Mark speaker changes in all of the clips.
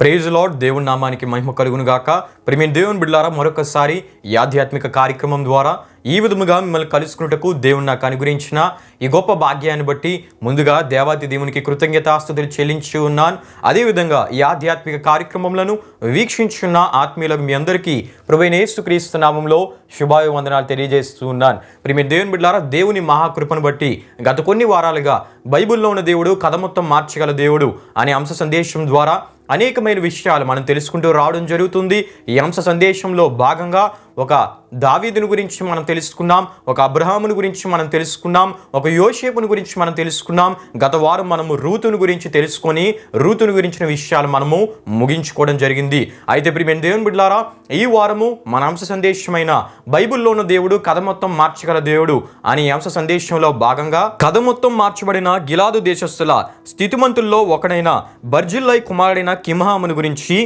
Speaker 1: Praise lord. దేవుని నామానికి మహిమ కలుగును గాక. ప్రియమైన దేవుని బిడ్డలారా, మరొకసారి ఈ ఆధ్యాత్మిక కార్యక్రమం ద్వారా ఈ విధముగా మిమ్మల్ని కలుసుకున్నటకు దేవుని నాకు అనుగ్రహించిన ఈ గొప్ప భాగ్యాన్ని బట్టి ముందుగా దేవాతి దేవునికి కృతజ్ఞతాస్తుతులు చెల్లించి ఉన్నాను. అదేవిధంగా ఈ ఆధ్యాత్మిక కార్యక్రమంలో వీక్షించున్న ఆత్మీయులకు మీ అందరికీ ప్రభువైన యేసుక్రీస్తు నామంలో శుభాభివందనాలు తెలియజేస్తూ ఉన్నాను. ప్రియమైన దేవుని బిడ్డలారా, దేవుని మహాకృపను బట్టి గత కొన్ని వారాలుగా బైబిల్లో ఉన్న దేవుడు కథ మొత్తం మార్చగల దేవుడు అనే అంశ సందేశం ద్వారా అనేకమైన విషయాలు మనం తెలుసుకుంటూ రావడం జరుగుతుంది. ఈ అంశ సందేశంలో భాగంగా ఒక దావీదుని గురించి మనం తెలుసుకున్నాం, ఒక అబ్రహాముని గురించి మనం తెలుసుకున్నాం, ఒక యోసేపుని గురించి మనం తెలుసుకున్నాం. గత వారం మనము రూతుని గురించి తెలుసుకొని రూతుని గురించిన విషయాలు మనము ముగించుకోవడం జరిగింది. అయితే ప్రియమైన దేవుని బిడ్డలారా, ఈ వారము మన అంశ సందేశమైన బైబిల్లో ఉన్న దేవుడు కథ మొత్తం మార్చగల దేవుడు అనే అంశ సందేశంలో భాగంగా కథ మొత్తం మార్చబడిన గిలాదు దేశస్థుల స్థితిమంతుల్లో ఒకడైన బర్జిల్లై కుమారుడైన కిమ్హాముని గురించి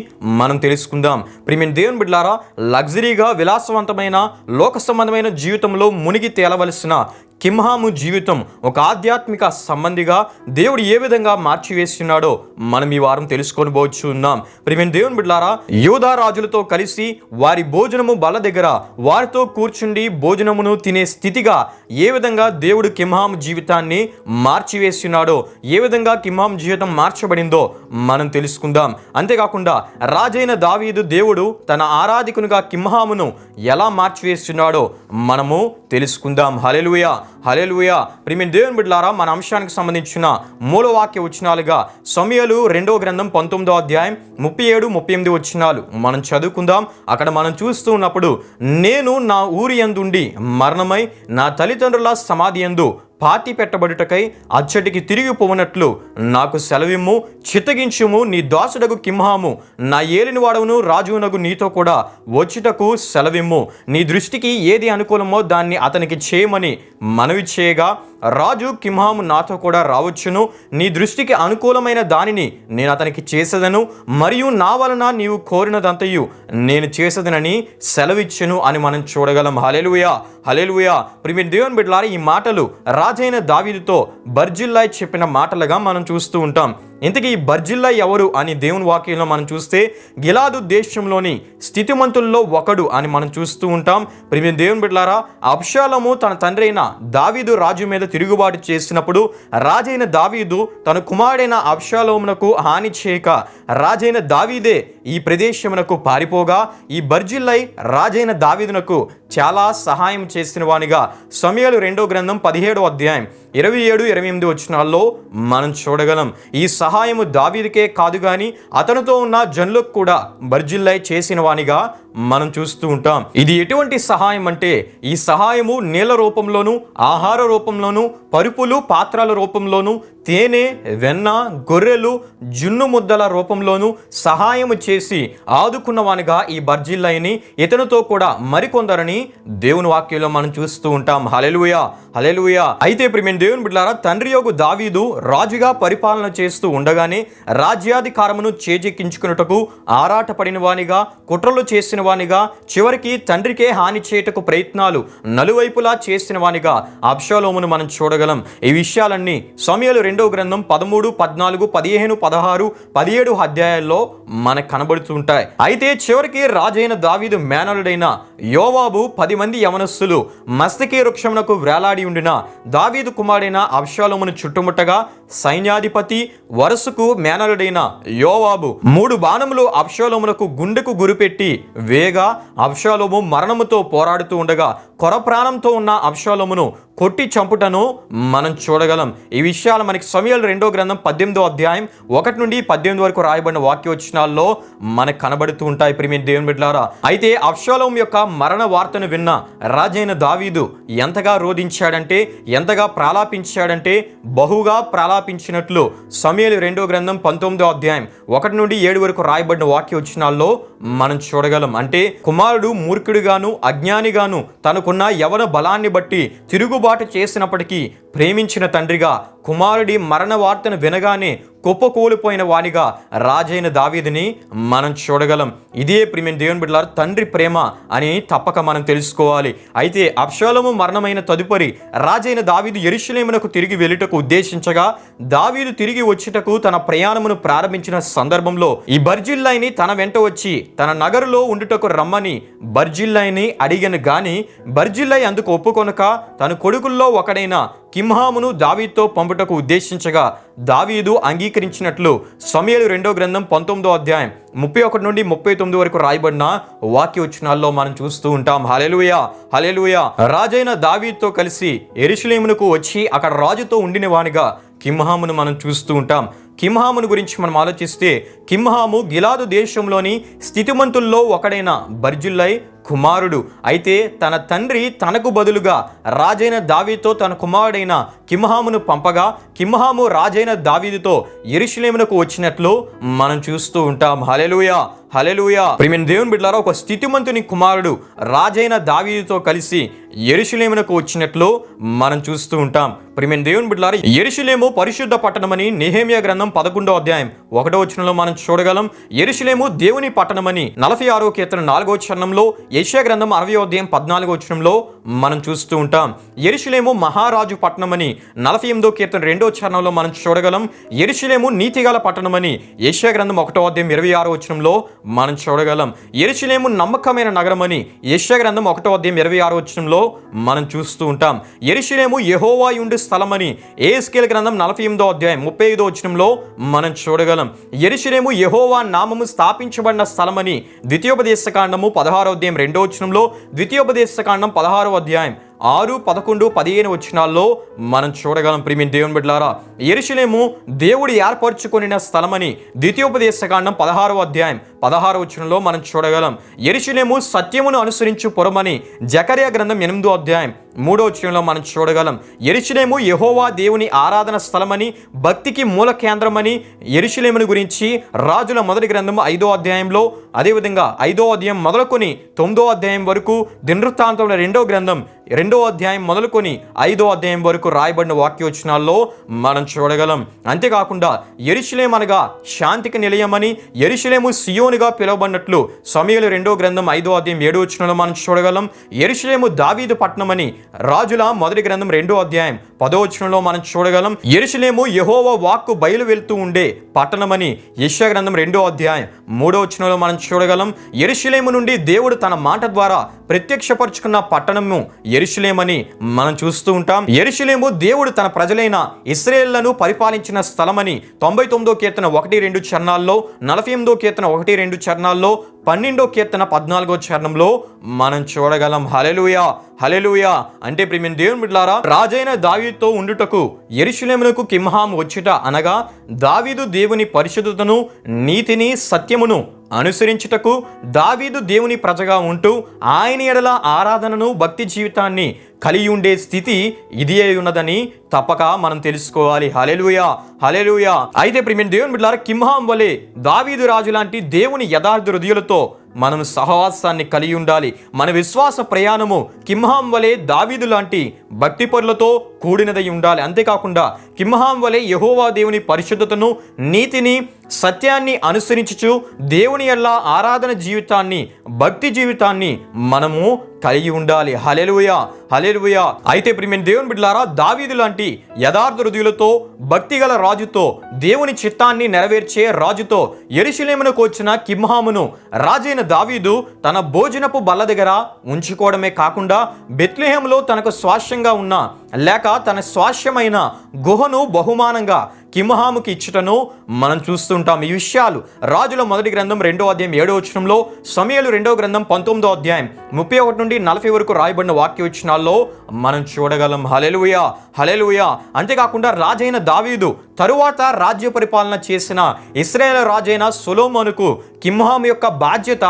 Speaker 1: మనం తెలుసుకుందాం. ప్రియమైన దేవుని బిడ్డలారా, లగ్జరీగా విలాసవంతమైన లోక సంబంధమైన జీవితంలో మునిగి తేలవలసిన కిమ్హాము జీవితం ఒక ఆధ్యాత్మిక సంబంధిగా దేవుడు ఏ విధంగా మార్చివేస్తున్నాడో మనం ఈ వారం తెలుసుకొని ఉన్నాం. ప్రియమైన దేవుని బిడ్డలారా, యూదా రాజులతో కలిసి వారి భోజనము బల్ల దగ్గర వారితో కూర్చుండి భోజనమును తినే స్థితిగా ఏ విధంగా దేవుడు కిమ్హాము జీవితాన్ని మార్చివేస్తున్నాడో, ఏ విధంగా కిమ్హాము జీవితం మార్చబడిందో మనం తెలుసుకుందాం. అంతేకాకుండా రాజైన దావీదు దేవుడు తన ఆరాధికునిగా కిమ్హామును ఎలా మార్చివేస్తున్నాడో మనము తెలుసుకుందాం. హల్లెలూయా, హల్లెలూయా. ప్రియమైన దేవుని బిడ్డలారా, మన అంశానికి సంబంధించిన మూలవాక్య వచనాలుగా సమూయేలు 2వ గ్రంథం 19వ అధ్యాయం 37-38 వచనాలు మనం చదువుకుందాం. అక్కడ మనం చూస్తూ ఉన్నప్పుడు, నేను నా ఊరి యందుండి మరణమై నా తల్లిదండ్రుల సమాధి యందు పాతి పెట్టబడుటకై అచ్చటికి తిరిగి పోవనట్లు నాకు సెలవిమ్ము, చిత్తగించుము. నీ దాసుడగు కిమ్హాము నా ఏలినవాడవును రాజునగు నీతో కూడా వచ్చుటకు సెలవిమ్ము. నీ దృష్టికి ఏది అనుకూలమో దాన్ని అతనికి చేయమని మనవి చేయగా, రాజు కిమ్హాము నాతో కూడా రావచ్చును, నీ దృష్టికి అనుకూలమైన దానిని నేను అతనికి చేసేదను, మరియు నా వలన నీవు కోరినదంతయు నేను చేసేదనని సెలవిచ్చెను అని మనం చూడగలం. హల్లెలూయా, హల్లెలూయా. ప్రియమైన దేవుని బిడ్డలారా, ఈ మాటలు రాజైన దావీదుతో బర్జిల్లై చెప్పిన మాటలుగా మనం చూస్తూ ఉంటాం. ఇంతకీ ఈ బర్జిల్లై ఎవరు అని దేవుని వాక్యంలో మనం చూస్తే, గిలాదు దేశంలోని స్థితిమంతుల్లో ఒకడు అని మనం చూస్తూ ఉంటాం. ప్రియమైన దేవుని బిడ్డలారా, అబ్షాలోము తన తండ్రి అయిన దావీదు రాజు మీద తిరుగుబాటు చేసినప్పుడు రాజైన దావీదు తన కుమారుడైన అబ్షాలోమునకు హాని చేయక రాజైన దావీదే ఈ ప్రదేశమునకు పారిపోగా, ఈ బర్జిల్లై రాజైన దావీదునకు చాలా సహాయం చేసిన వానిగా సమూయేలు 2వ గ్రంథం 17వ అధ్యాయం 27-28 వచనాల్లో మనం చూడగలం. ఈ సహాయము దావీదుకే కాదు గాని అతనితో ఉన్న జనులకు కూడా బర్జిల్లై చేసిన వానిగా మనం చూస్తూ ఉంటాం. ఇది ఎటువంటి సహాయం అంటే, ఈ సహాయము నీళ్ల రూపంలోను, ఆహార రూపంలోను, పరుపులు పాత్రల రూపంలోను, తేనె, వెన్న, గొర్రెలు, జున్ను ముద్దల రూపంలోను సహాయము చేసి ఆదుకున్నవానిగా ఈ బర్జిల్లైని ఇతనితో కూడా మరికొందరని దేవుని వాక్యంలో మనం చూస్తూ ఉంటాం. హల్లెలూయా, హల్లెలూయా. అయితే ప్రియమైన దేవుని బిడ్డలారా, తండ్రి యొగు దావీదు రాజుగా పరిపాలన చేస్తూ ఉండగానే రాజ్యాధికారమును చేజెక్కించుకున్నటకు ఆరాటపడిన వానిగా, కుట్రలు చేసిన వానిగా, చివరికి తండ్రికే హాని చేయటకు ప్రయత్నాలు నలువైపులా చేసిన వానిగా అబ్షాలోమును మనం చూడగలం. ఈ విషయాలన్నీ సమూయేలు 2వ గ్రంథం 13, 14, 15, 16, 17 అధ్యాయాల్లో మనకు కనబడుతూ ఉంటాయి. అయితే చివరికి రాజైన దావీదు మేనలుడైన యోవాబు 10 మంది యవనస్తులు మస్తకి వృక్షమునకు వేలాడి ఉండిన దావీదు కుమారుడైన అబ్షాలోమును చుట్టుముట్టగా, సైన్యాధిపతి వరసుకు మేనలుడైన యోవాబు 3 బాణములు అబ్షాలోమునకు గుండెకు గురిపెట్టి వేగా అబ్షాలోము మరణముతో పోరాడుతూ ఉండగా కొర ప్రాణంతో ఉన్న అబ్షాలోమును కొట్టి చంపుటను మనం చూడగలం. ఈ విషయాలు మనకి సమూయేలు 2వ గ్రంథం 18వ అధ్యాయం 1-18 వరకు రాయబడిన వాక్యవచనాల్లో మనకు కనబడుతూ ఉంటాయి. ప్రియమైన దేవుని బిడ్డలారా, అయితే అబ్షాలోము యొక్క మరణ వార్తను విన్న రాజైన దావీదు ఎంతగా రోధించాడంటే, ఎంతగా ప్రాలాపించాడంటే, బహుగా ప్రాలాపించినట్లు సమూయేలు 2వ గ్రంథం 19వ అధ్యాయం 1-7 వరకు రాయబడిన వాక్యవచనాల్లో మనం చూడగలం. అంటే కుమారుడు మూర్ఖుడిగాను అజ్ఞానిగాను తనకున్న యవన బలాన్ని బట్టి తిరుగుబాటు చేసినప్పటికీ ప్రేమించిన తండ్రిగా కుమారుడి మరణ వార్తను వినగానే కుప్పకూలిపోయిన వానిగా రాజైన దావీదుని మనం చూడగలం. ఇదే ప్రియమైన దేవుని బిడ్డలారా తండ్రి ప్రేమ అని తప్పక మనం తెలుసుకోవాలి. అయితే అబ్షాలోము మరణమైన తదుపరి రాజైన దావీదు యెరూషలేమునకు తిరిగి వెళ్ళుటకు ఉద్దేశించగా దావీదు తిరిగి వచ్చుటకు తన ప్రయాణమును ప్రారంభించిన సందర్భంలో ఈ బర్జిల్లైని తన వెంట వచ్చి తన నగరులో ఉండుటకు రమ్మని బర్జిల్లైని అడిగను గాని బర్జిల్లై అందుకు ఒప్పుకొనక తన కొడుకుల్లో ఒకడైన కిమ్హామును దావీదుతో పంపుటకు ఉద్దేశించగా దావీదు అంగీకరించినట్లు సమూయేలు 2వ గ్రంథం 19వ అధ్యాయం 31 నుండి 39 వరకు రాయబడిన వాక్యవచనాల్లో మనం చూస్తూ ఉంటాం. హల్లెలూయా, హల్లెలూయా. రాజైన దావీదుతో కలిసి యెరూషలేమునకు వచ్చి అక్కడ రాజుతో ఉండిన వానిగా కిమ్హామును మనం చూస్తూ ఉంటాం. కిమ్హామును గురించి మనం ఆలోచిస్తే కిమ్హాము గిలాదు దేశంలోని స్థితిమంతుల్లో ఒకడైన బర్జిల్లై కుమారుడు. అయితే తన తండ్రి తనకు బదులుగా రాజైన దావీదుతో తన కుమారుడైన కిమ్హామును పంపగా కిమ్హాము రాజైన దావీదుతో యెరూషలేమునకు వచ్చినట్లు మనం చూస్తూ ఉంటాం. హల్లెలూయా, హల్లెలూయా. ప్రియమైన దేవుని బిడ్డలారా ఒక స్థితిమంతుని కుమారుడు రాజైన దావీదుతో కలిసి యెరూషలేమునకు వచ్చినట్లు మనం చూస్తూ ఉంటాం. ప్రియమైన దేవుని బిడ్డలారా యెరూషలేము పరిశుద్ధ పట్టణమని నెహెమ్యా గ్రంథం 11వ అధ్యాయం 1వ వచనంలో మనం చూడగలం. యెరూషలేము దేవుని పట్టణమని 46వ కీర్తన 4వ చరణంలో, యెషయా గ్రంథం 60వ అధ్యాయం 14వ వచనంలో మనం చూస్తూ ఉంటాం. యెరూషలేము మహారాజు పట్టణమని 48వ కీర్తన 2వ చరణంలో మనం చూడగలం. యెరూషలేము నీతిగల పట్టణమని యెషయా గ్రంథం 1వ అధ్యాయం 26వ వచనంలో మనం చూడగలం. యెరూషలేము నమ్మకమైన నగరమని యెషయా గ్రంథం 1వ అధ్యాయం 26వ వచనంలో మనం చూస్తూ ఉంటాం. యెరూషలేము యెహోవా యుండు స్థలమని యెహెజ్కేలు గ్రంథం 48వ అధ్యాయం 35వ వచనంలో మనం చూడగలం. యెరూషలేము యెహోవా నామము స్థాపించబడిన స్థలమని ద్వితీయోపదేశకాండము 16వ అధ్యాయం 2వ వచనంలో, ద్వితీయోపదేశకాండం 16వ అధ్యాయం 6, 11, 15 వచనాల్లో మనం చూడగలం. ప్రియమైన దేవుని బిడ్డలారా యెరూషలేము దేవుడు ఏర్పరచుకొనిన స్థలమని ద్వితీయోపదేశకాండం 16వ అధ్యాయం 16వ వచనంలో మనం చూడగలం. యెరూషలేము సత్యమును అనుసరించు పురమని జకర్యా గ్రంథం 8వ అధ్యాయం 3వ వచనంలో మనం చూడగలం. యెరూషలేము యెహోవా దేవుని ఆరాధన స్థలమని భక్తికి మూల కేంద్రమని యెరూషలేమును గురించి రాజుల మొదటి గ్రంథం 5వ అధ్యాయంలో, అదేవిధంగా 5వ అధ్యాయం మొదలుకొని 9వ అధ్యాయం వరకు, దినవృత్తాంతముల 2వ గ్రంథం 2వ అధ్యాయం మొదలుకొని 5వ అధ్యాయం వరకు రాయబడిన వాక్యవచనాల్లో మనం చూడగలం. అంతేకాకుండా యెరూషలేము అనగా శాంతికి నిలయమని యెరూషలేము సియోనుగా పిలువబడినట్లు సమూయేలు 2వ గ్రంథం 5వ అధ్యాయం 7వ వచనంలో మనం చూడగలం. యెరూషలేము దావీదు పట్టణమని రాజుల మొదటి గ్రంథం 2వ అధ్యాయం 10వ వచనంలో మనం చూడగలం. యెరూషలేము యెహోవా వాక్కు బయలు వెళ్తూ ఉండే పట్టణమని యెషయా గ్రంథం 2వ అధ్యాయం 3వ వచనంలో మనం చూడగలం. యెరూషలేము నుండి దేవుడు తన మాట ద్వారా ప్రత్యక్షపరుచుకున్న పట్టణము యెరూషలేమని మనం చూస్తూ ఉంటాం. యెరూషలేము దేవుడు తన ప్రజలైన ఇశ్రాయేలును పరిపాలించిన స్థలమని 99వ కీర్తన 1-2 చరణాల్లో, 48వ కీర్తన 1-2 చరణాల్లో, 12వ కీర్తన 14వ చరణంలో మనం చూడగలం. హల్లెలూయా, హల్లెలూయా. అంటే ప్రియమైన దేవుని బిడ్డలారా రాజైన దావీదుతో ఉండుటకు యెరూషలేమునకు కిమ్హాము వచ్చుట అనగా దావీదు దేవుని పరిశుద్ధతను, నీతిని, సత్యమును అనుసరించుటకు దావీదు దేవుని ప్రజగా ఉంటూ ఆయన ఎడల ఆరాధనను, భక్తి జీవితాన్ని కలిగి ఉండే స్థితి ఇది అయి ఉన్నదని తప్పక మనం తెలుసుకోవాలి. హల్లెలూయా, హల్లెలూయా. అయితే ప్రియమైన దేవుని బిడ్డలారా కిమ్హాము వలె దావీదు రాజు లాంటి దేవుని యథార్థ హృదయాలతో మనం సహవాసాన్ని కలిగి ఉండాలి. మన విశ్వాస ప్రయాణము కిమ్హాము వలె దావీదు లాంటి భక్తి పరులతో కూడినదై ఉండాలి. అంతేకాకుండా కిమ్హాము వలె యెహోవా దేవుని పరిశుద్ధతను, నీతిని, సత్యాన్ని అనుసరించుచు దేవుని యెడల ఆరాధన జీవితాన్ని, భక్తి జీవితాన్ని మనము కలిగి ఉండాలి. హల్లెలూయా, హల్లెలూయా. అయితే ప్రియమైన దేవుని బిడ్డలారా దావీదు లాంటి యథార్థ హృదయులతో, భక్తి గల రాజుతో, దేవుని చిత్తాన్ని నెరవేర్చే రాజుతో యెరూషలేమునకు వచ్చిన కిమ్హామును రాజైన దావీదు తన భోజనపు బల్ల దగ్గర ఉంచుకోవడమే కాకుండా బెత్లెహేములో తనకు స్వాస్థ్యంగా ఉన్న లేక తన స్వాస్థ్యమైన గుహను బహుమానంగా కిమ్హాముకి ఇచ్చుటను మనం చూస్తుంటాం. ఈ విషయాలు రాజుల మొదటి గ్రంథం 2వ అధ్యాయం 7వ వచనంలో, సమూయేలు 2వ గ్రంథం 19వ అధ్యాయం 31 నుండి 40 వరకు రాయబడిన వాక్యవచనాల్లో మనం చూడగలం. హల్లెలూయా, హల్లెలూయా. అంతేకాకుండా రాజైన దావీదు తరువాత రాజ్య పరిపాలన చేసిన ఇశ్రాయేలు రాజైన సొలొమోనుకు కిమ్హాము యొక్క బాధ్యత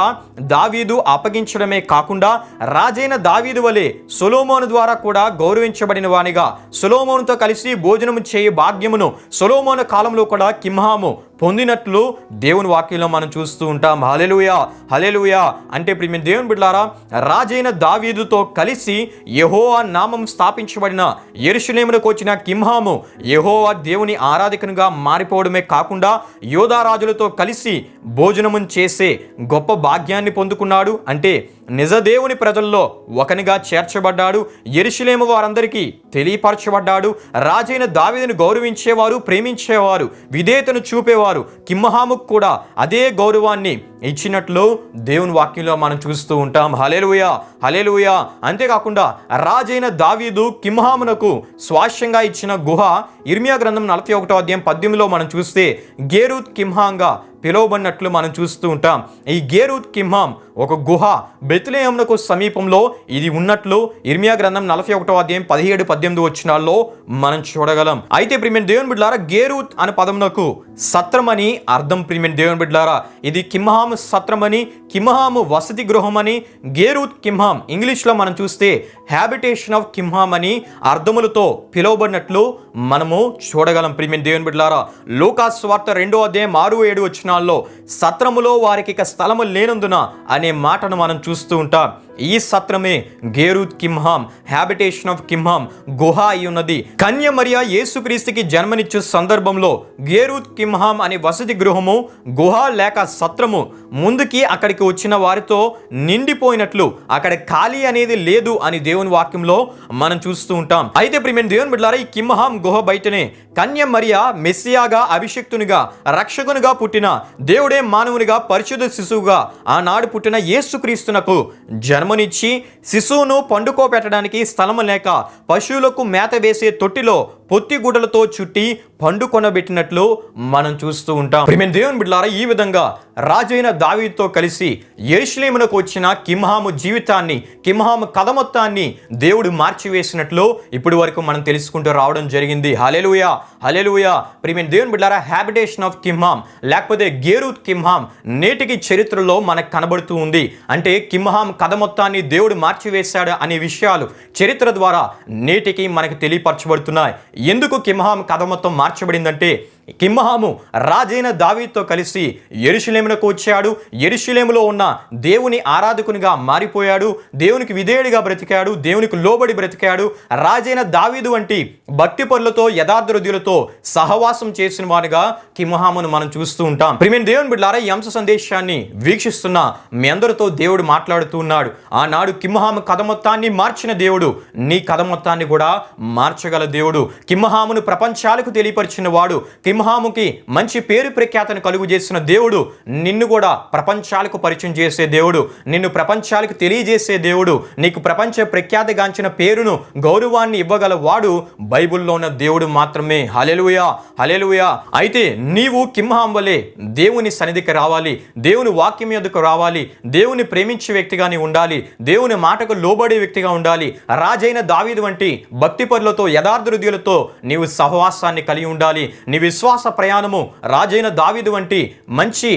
Speaker 1: దావీదు అప్పగించడమే కాకుండా రాజైన దావీదు వలె సొలొమోను ద్వారా కూడా గౌరవించబడిన వానిగా, సొలొమోనుతో కలిసి భోజనము చేయ భాగ్యమును సొలొమోను కాలంలో కూడా కిమ్హాము పొందినట్లు దేవుని వాక్యంలో మనం చూస్తూ ఉంటాం. హల్లెలూయా, హల్లెలూయా. అంటే ప్రియమైన దేవుని బిడ్డలారా, రాజైన దావీదుతో కలిసి యెహోవా నామం స్థాపించబడిన యెరూషలేమునకు వచ్చిన కిమ్హాము యెహోవా దేవుని ఆరాధకునిగా మారిపోవడమే కాకుండా యోధా రాజులతో కలిసి భోజనము చేసే గొప్ప భాగ్యాన్ని పొందుకున్నాడు. అంటే నిజ దేవుని ప్రజల్లో ఒకనిగా చేర్చబడ్డాడు. యెరూషలేము వారందరికీ తెలియపరచబడ్డాడు. రాజైన దావీదును గౌరవించేవారు, ప్రేమించేవారు, విధేయతను చూపేవారు కిమ్హాముకు కూడా అదే గౌరవాన్ని ఇచ్చినట్లు దేవుని వాక్యంలో మనం చూస్తూ ఉంటాం. హల్లెలూయా, హల్లెలూయా. అంతేకాకుండా రాజైన దావీదు కిమ్హామునకు స్వాస్థ్యంగా ఇచ్చిన గుహ ఇర్మియా గ్రంథం 41:18 మనం చూస్తే గేరూత్ కిమ్హాంగా పిలువబడినట్లు మనం చూస్తూ ఉంటాం. ఈ గేరూత్ కిమ్హాం ఒక గుహ బెత్లెహేమునకు సమీపంలో ఇది ఉన్నట్లు ఇర్మియా గ్రంథం 41:17-18 మనం చూడగలం. అయితే ప్రియమైన దేవుని బిడ్డలారా, గేరూత్ అనే పదమునకు సత్రమని అర్థం. ప్రియమైన దేవుని బిడ్డలారా, ఇది కిమ్హాము సత్రమని, కిమ్హాము వసతి గృహమని, గేరూత్ కిమ్హాం ఇంగ్లీష్లో మనం చూస్తే హ్యాబిటేషన్ ఆఫ్ కిమ్హాం అని అర్థములతో పిలువబడినట్లు మనము చూడగలం. ప్రియమైన దేవుని బిడ్డలారా, లూకా సువార్త 2:6-7 సత్రములో వారికి ఇక స్థలము లేనందున అనే మాటను మనం చూస్తూ ఉంటాం. ఈ సత్రమే గేరూత్ కిమ్హాం, హ్యాబిటేషన్ ఆఫ్ కిమ్హాం, గుహ అయి ఉన్నది. కన్య మరియ యేసుక్రీస్తుకి జన్మనిచ్చే సందర్భంలో గేరూత్ కిమ్హాం అనే వసతి గృహము, గుహ లేక సత్రము ముందుకి అక్కడికి వచ్చిన వారితో నిండిపోయినట్లు అక్కడ ఖాళీ అనేది లేదు అని దేవుని వాక్యంలో మనం చూస్తూ ఉంటాం. అయితే ప్రియమైన దేవుని బిడ్డలారా, ఈ కిమ్హాం గుహ బయటనే కన్య మరియ మెస్సియాగా, అభిషిక్తునిగా, రక్షకునిగా పుట్టిన, దేవుడే మానవునిగా, పరిశుద్ధ శిశువుగా ఆనాడు పుట్టిన యేసుక్రీస్తునకు జన్మనిచ్చి శిశువును పండుకోబెట్టడానికి స్థలము లేక పశువులకు మేత వేసే తొట్టిలో పొత్తి గుడ్డలతో చుట్టి పండుకొనబెట్టినట్లు మనం చూస్తూ ఉంటాం. ప్రియమైన దేవుని బిడ్డలారా, ఈ విధంగా రాజైన దావీదుతో కలిసి యెరూషలేమునకు వచ్చిన కిమ్హాము జీవితాన్ని, కిమ్హాము కథ మొత్తాన్ని దేవుడు మార్చివేసినట్లు ఇప్పుడు వరకు మనం తెలుసుకుంటూ రావడం జరిగింది. హల్లెలూయా, హల్లెలూయా. ప్రియమైన దేవుని బిడ్డలారా, హ్యాబిటేషన్ ఆఫ్ కిమ్హాం లేకపోతే గేరూత్ కిమ్హాం నేటికి చరిత్రలో మనకు కనబడుతూ ఉంది. అంటే కిమ్హాం కథ మొత్తాన్ని దేవుడు మార్చివేశాడు అనే విషయాలు చరిత్ర ద్వారా నేటికి మనకు తెలియపరచబడుతున్నాయి. ఎందుకు కిమ్హాం కథ మొత్తం మార్చబడిందంటే, కిమ్హాము రాజైన దావీదుతో కలిసి యెరూషలేమునకు వచ్చాడు. యెరూషలేములో ఉన్న దేవుని ఆరాధకునిగా మారిపోయాడు. దేవునికి విధేయుడిగా బ్రతికాడు. దేవునికి లోబడి బ్రతికాడు. రాజైన దావీదు వంటి భక్తి పరులతో, యథార్థ హృదయులతో సహవాసం చేసిన వారిగా కిమ్హామును మనం చూస్తూ ఉంటాం. ప్రియమైన దేవుని బిడ్డలారా, ఈ అంశ సందేశాన్ని వీక్షిస్తున్న మీ అందరితో దేవుడు మాట్లాడుతూ ఉన్నాడు. ఆనాడు కిమ్హాము కథ మొత్తాన్ని మార్చిన దేవుడు నీ కథ మొత్తాన్ని కూడా మార్చగల దేవుడు. కిమ్హామును ప్రపంచాలకు తెలియపరిచిన వాడు, కిమ్హాముకి మంచి పేరు ప్రఖ్యాతను కలుగు చేసిన దేవుడు నిన్ను కూడా ప్రపంచాలకు పరిచయం చేసే దేవుడు, నిన్ను ప్రపంచాలకు తెలియజేసే దేవుడు, నీకు ప్రపంచ ప్రఖ్యాతిగాంచిన పేరును, గౌరవాన్ని ఇవ్వగల వాడు బైబిల్లో ఉన్న దేవుడు మాత్రమే. హల్లెలూయా, హల్లెలూయా. అయితే నీవు కిమ్హాం వలె దేవుని సన్నిధికి రావాలి, దేవుని వాక్యం యొద్దకు రావాలి, దేవుని ప్రేమించే వ్యక్తిగా నీ ఉండాలి, దేవుని మాటకు లోబడే వ్యక్తిగా ఉండాలి. రాజైన దావీదు వంటి భక్తి పరులతో, యథార్థ హృదయులతో నీవు సహవాసాన్ని కలిగి ఉండాలి. నీ విశ్వాస ప్రయాణము రాజైన దావీదు వంటి మంచి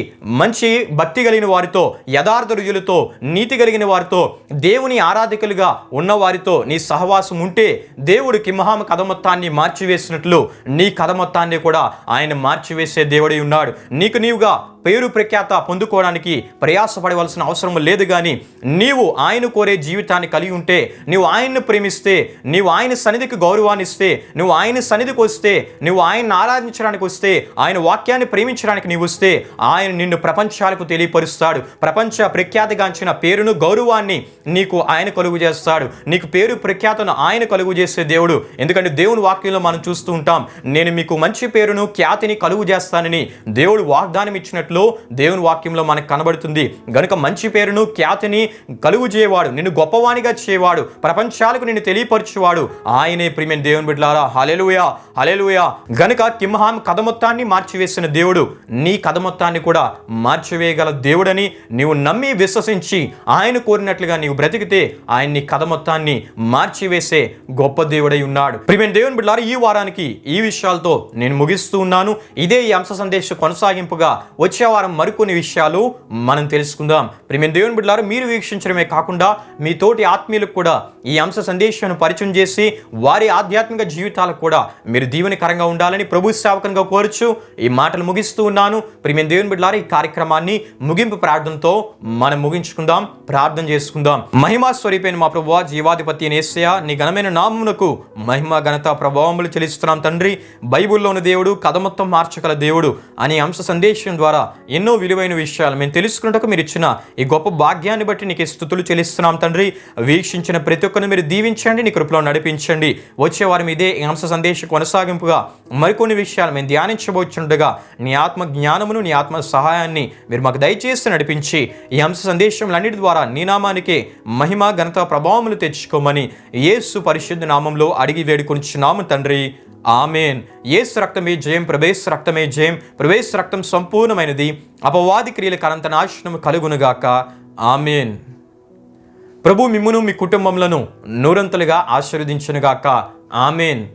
Speaker 1: భక్తి కలిగిన వారితో, యథార్థ హృదయులతో, నీతి కలిగిన వారితో, దేవుని ఆరాధకులుగా ఉన్న వారితో నీ సహవాసం ఉంటే దేవుడు కిమ్హాం కథ మొత్తాన్ని మార్చివేసినట్లు నీ కథ మొత్తాన్ని కూడా ఆయన మార్చివేసే దేవుడై ఉన్నాడు. నీకు నీవుగా పేరు ప్రఖ్యాత పొందుకోవడానికి ప్రయాసపడవలసిన అవసరం లేదు. కానీ నీవు ఆయన కోరే జీవితాన్ని కలిగి ఉంటే, నీవు ఆయన్ని ప్రేమిస్తే, నీవు ఆయన సన్నిధికి గౌరవాన్ని ఇస్తే, నువ్వు ఆయన సన్నిధికి వస్తే, నువ్వు ఆయన్ని ఆరాధించడానికి వస్తే, ఆయన వాక్యాన్ని ప్రేమించడానికి నీవు వస్తే, ఆయన నిన్ను ప్రపంచాలకు తెలియపరుస్తాడు. ప్రపంచ ప్రఖ్యాతిగాంచిన పేరును, గౌరవాన్ని నీకు ఆయన కలుగు చేస్తాడు. నీకు పేరు ప్రఖ్యాతను ఆయన కలుగు చేసే దేవుడు. ఎందుకంటే దేవుని వాక్యంలో మనం చూస్తూ ఉంటాం, నేను మీకు మంచి పేరును, ఖ్యాతిని కలుగు చేస్తానని దేవుడు వాగ్దానం ఇచ్చినట్లు దేవుని వాక్యంలో మనకు కనబడుతుంది. గనుక మంచి పేరును, ఖ్యాతిని కలుగు చేయవాడు, నిన్ను గొప్పవానిగా చేయవాడు, ప్రపంచాలకు నిన్ను తెలియపరచువాడు ఆయనే. ప్రియమైన దేవుని బిడ్డలారా, హల్లెలూయా, హల్లెలూయా. గనుక కిమ్హాం కథ మొత్తాన్ని మార్చివేసిన దేవుడు నీ కథ మొత్తాన్ని కూడా మార్చివేయగల దేవుడని నీవు నమ్మి విశ్వసించి ఆయన కోరినట్లుగా నీవు బ్రతికితే ఆయన నీ కథ మొత్తాన్ని మార్చివేసే గొప్ప దేవుడై ఉన్నాడు. ప్రియమైన దేవుని బిడ్డలారా, ఈ వారానికి ఈ విషయాలతో నేను ముగిస్తూ ఉన్నాను. ఇదే ఈ అంశ సందేశం కొనసాగింపుగా వచ్చే వారం మరికొన్ని విషయాలు మనం తెలుసుకుందాం. ప్రియమైన దేవుని బిడ్డలారా, మీరు వీక్షించడమే కాకుండా మీ తోటి ఆత్మీయులకు కూడా ఈ అంశ సందేశాన్ని పరిచయం చేసి వారి ఆధ్యాత్మిక జీవితాలకు కూడా మీరు దీవెనకరంగా ఉండాలని ప్రభు సేవకునిగా దీవించవలసిందిగా కోరుచు ఈ మాటలు ముగిస్తూ ఉన్నాను. ప్రియమైన దేవుని బిడ్డలారా, ఈ కార్యక్రమాన్ని ముగింపు ప్రార్థనతో మనం ముగించుకుందాం, ప్రార్థన చేసుకుందాం. మహిమా స్వరూపైన మా ప్రభువా, జీవాధిపతి యేసయ్యా, నీ ఘనమైన నామమునకు మహిమ ఘనత ప్రభావములు చెల్లిస్తున్నాం తండ్రి. బైబిల్లోని దేవుడు, కథ మొత్తం మార్చగల దేవుడు అనే అంశ సందేశం ద్వారా ఎన్నో విలువైన విషయాలు మేము తెలుసుకున్నట్టుకు మీరు ఇచ్చిన ఈ గొప్ప భాగ్యాన్ని బట్టి నీకు స్తుతులు చెల్లిస్తున్నాం తండ్రి. వీక్షించిన ప్రతి ఒక్కరిని మీరు దీవించండి, నీ కృపలో నడిపించండి. వచ్చే వారి ఇదే ఈ అంశ సందేశం కొనసాగింపుగా మరికొన్ని విషయాలు మేము ధ్యానించబోతుండగా నీ ఆత్మ జ్ఞానమును, నీ ఆత్మ సహాయాన్ని మీరు మాకు దయచేసి నడిపించి ఈ అంశ సందేశములన్నిటి ద్వారా నీ నామానికే మహిమ ఘనత ప్రభావములు తెచ్చుకోమని యేసు పరిశుద్ధ నామంలో అడిగి వేడుకొనిచున్నాము తండ్రి. ఆమెన్. యేసు రక్తమే జయం, ప్రభేశ రక్తమే జయం, ప్రభేశ రక్తం సంపూర్ణమైనది, అపవాది క్రియలకు అనంత నాశనము కలుగునుగాక. ఆమెన్. ప్రభు మిమ్మును మీ కుటుంబములను నూరంతలుగా ఆశీర్వదించునుగాక. ఆమెన్.